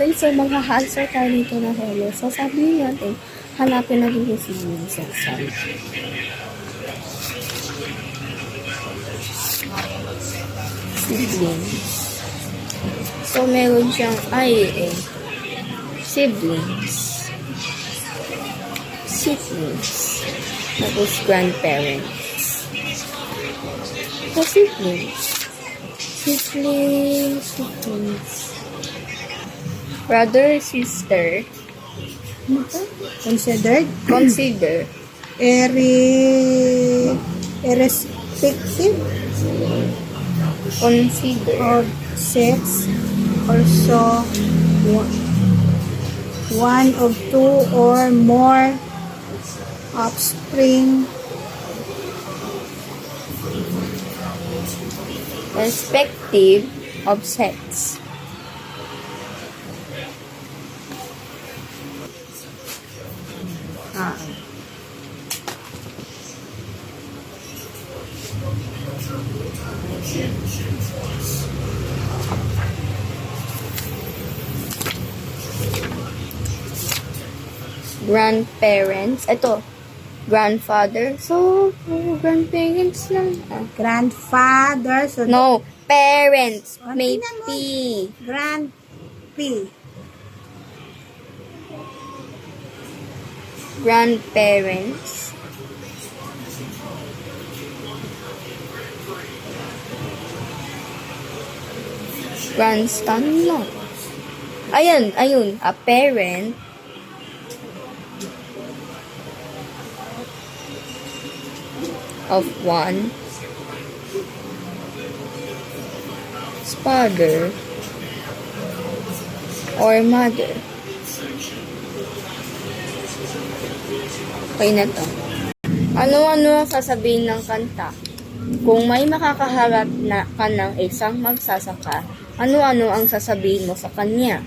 Okay, so magha-answer tayo nito na hello. So, sabihin natin, hanapin natin yung siblings sa side. Siblings. So, meron siyang siblings. Siblings. Tapos, grandparents. So, siblings. Siblings. Brother, sister. Considered? Consider. Irrespective Consider. of sex, also one of two or more offspring. Respective of sex. Grandparents. Ito. Grandfather. So, grandparents lang. Grandfather. So No. Parents. Oh, May tingnan mo. P. Grandp. Grandparents. Grandson lang. Ayun. A parent. Of one. Father. Or mother. Okay na to. Ano-ano ang sasabihin ng kanta? Kung may makakaharap na ka ng isang magsasaka, ano-ano ang sasabihin mo sa kanya?